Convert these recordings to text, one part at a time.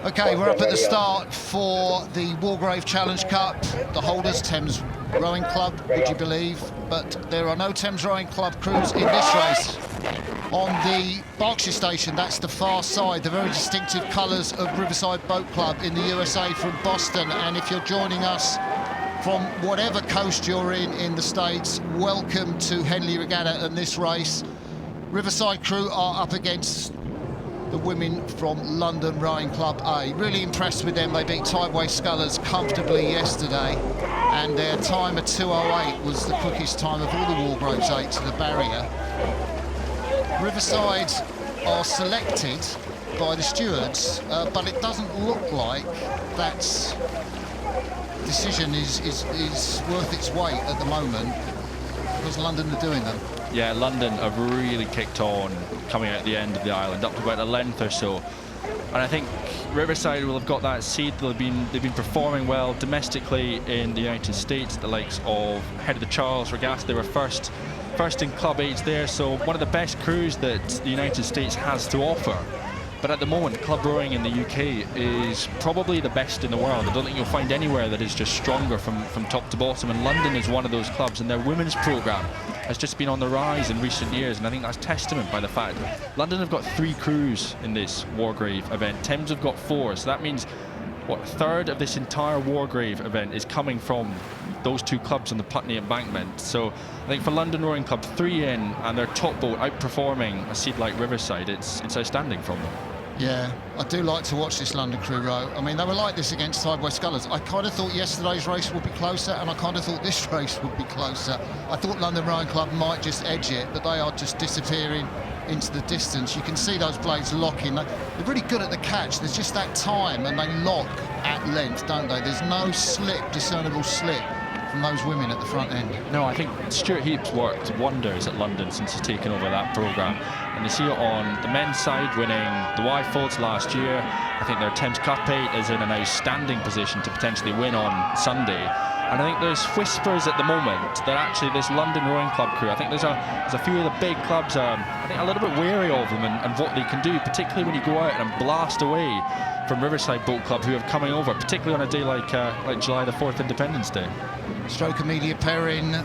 Okay, we're up at the start for the Wargrave Challenge Cup. The holders, Thames Rowing Club, would you believe? But there are no Thames Rowing Club crews in this race. On the Berkshire station, that's the far side, the very distinctive colours of Riverside Boat Club in the USA from Boston. And if you're joining us from whatever coast you're in the States, welcome to Henley Regatta and this race. Riverside crew are up against the women from London Rowing Club A. Really impressed with them. They beat Tideway Scullers comfortably yesterday, and their time of 2:08 was the quickest time of all the Wargraves 8 to the barrier. Riverside are selected by the stewards, but it doesn't look like that decision is worth its weight at the moment, because London are doing them. Yeah, London have really kicked on coming out the end of the island, up to about a length or so. And I think Riverside will have got that seed. They've been performing well domestically in the United States, the likes of Head of the Charles Regatta. They were first in Club H there, so one of the best crews that the United States has to offer. But at the moment, club rowing in the UK is probably the best in the world. I don't think you'll find anywhere that is just stronger from top to bottom, and London is one of those clubs, and their women's programme has just been on the rise in recent years, and I think that's testament by the fact London have got 3 crews in this Wargrave event. Thames have got 4, so that means, what, a third of this entire Wargrave event is coming from those 2 clubs on the Putney embankment. So I think for London Rowing Club, 3 in, and their top boat outperforming a seed like Riverside, it's outstanding from them. Yeah, I do like to watch this London crew row. I mean, they were like this against Tideway Scullers. I kind of thought yesterday's race would be closer, and I kind of thought this race would be closer. I thought London Rowing Club might just edge it, but they are just disappearing into the distance. You can see those blades locking. They're really good at the catch. There's just that time, and they lock at length, don't they? There's no slip, discernible slip from those women at the front end. No, I think Stuart Heap's worked wonders at London since he's taken over that programme. And you see it on the men's side, winning the Y-Folds last year. I think their Thames Cup 8 is in an outstanding position to potentially win on Sunday. And I think there's whispers at the moment that actually this London Rowing Club crew, I think there's a few of the big clubs I think a little bit wary of them and what they can do, particularly when you go out and blast away from Riverside Boat Club, who are coming over, particularly on a day like July the 4th, Independence Day. Stroke Amelia Perrin,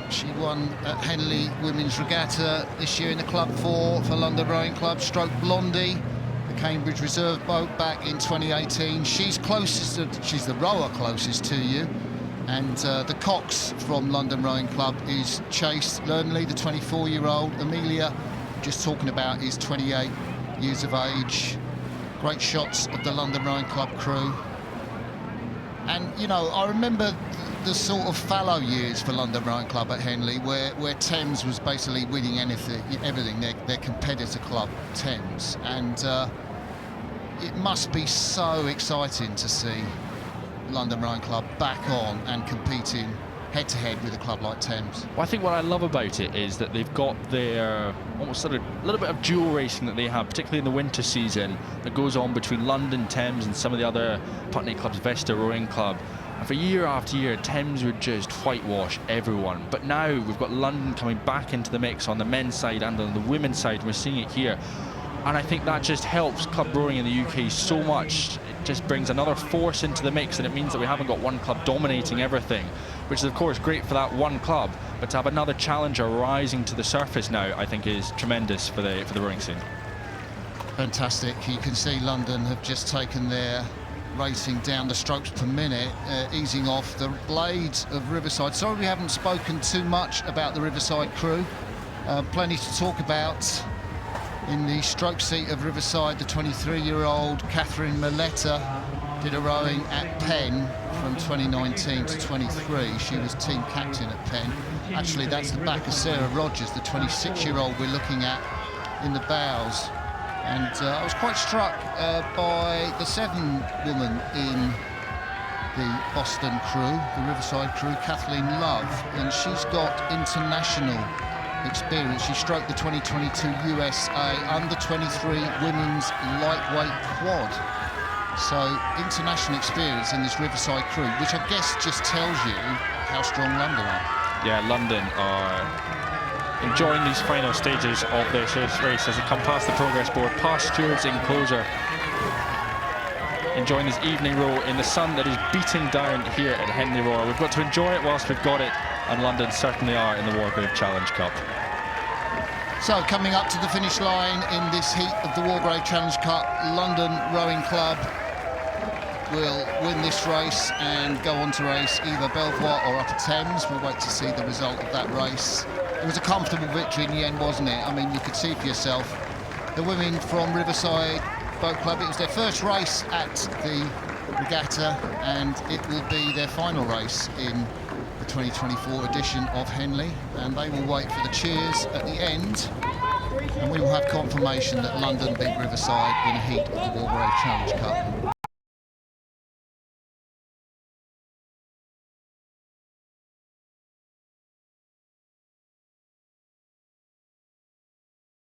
she won at Henley Women's Regatta this year in the Club 4 for London Rowing Club. Stroke Blondie, the Cambridge Reserve boat back in 2018. She's the rower closest to you. And the Cox from London Rowing Club is Chase Lernley, the 24-year-old. Amelia, just talking about, is 28 years of age. Great shots of the London Rowing Club crew. And, you know, I remember the sort of fallow years for London Rowing Club at Henley, where Thames was basically winning everything, their competitor club, Thames. And it must be so exciting to see London Rowing Club back on and competing head-to-head with a club like Thames. Well, I think what I love about it is that they've got their almost sort of a little bit of dual racing that they have, particularly in the winter season, that goes on between London, Thames and some of the other Putney clubs, Vesta Rowing Club. And for year after year, Thames would just whitewash everyone. But now we've got London coming back into the mix on the men's side and on the women's side. We're seeing it here. And I think that just helps club rowing in the UK so much. It just brings another force into the mix, and it means that we haven't got one club dominating everything, which is of course great for that one club, but to have another challenger rising to the surface now, I think is tremendous for the rowing scene. Fantastic. You can see London have just taken their racing down the strokes per minute, easing off the blades of Riverside. Sorry we haven't spoken too much about the Riverside crew. Plenty to talk about. In the stroke seat of Riverside, the 23-year-old Catherine Milletta did a rowing at Penn from 2019 to 23. She was team captain at Penn. Actually, that's the back of Sarah Rogers, the 26-year-old we're looking at in the bows. And I was quite struck by the 7-woman in the Boston crew, the Riverside crew, Kathleen Love, and she's got international experience. She stroked the 2022 USA under-23 women's lightweight quad. So international experience in this Riverside crew, which I guess just tells you how strong London are. Yeah, London are enjoying these final stages of this race as they come past the progress board, past stewards enclosure. enjoying this evening row in the sun that is beating down here at Henley Royal. We've got to enjoy it whilst we've got it, and London certainly are in the Wargrave Challenge Cup. So coming up to the finish line in this heat of the Wargrave Challenge Cup, London Rowing Club will win this race and go on to race either Belvoir or Upper Thames. We'll wait to see the result of that race. It was a comfortable victory in the end, wasn't it? I mean, you could see for yourself. The women from Riverside Boat Club, it was their first race at the regatta, and it will be their final race in the 2024 edition of Henley, and they will wait for the cheers at the end, and we will have confirmation that London beat Riverside in a heat of the Wargrave Challenge Cup.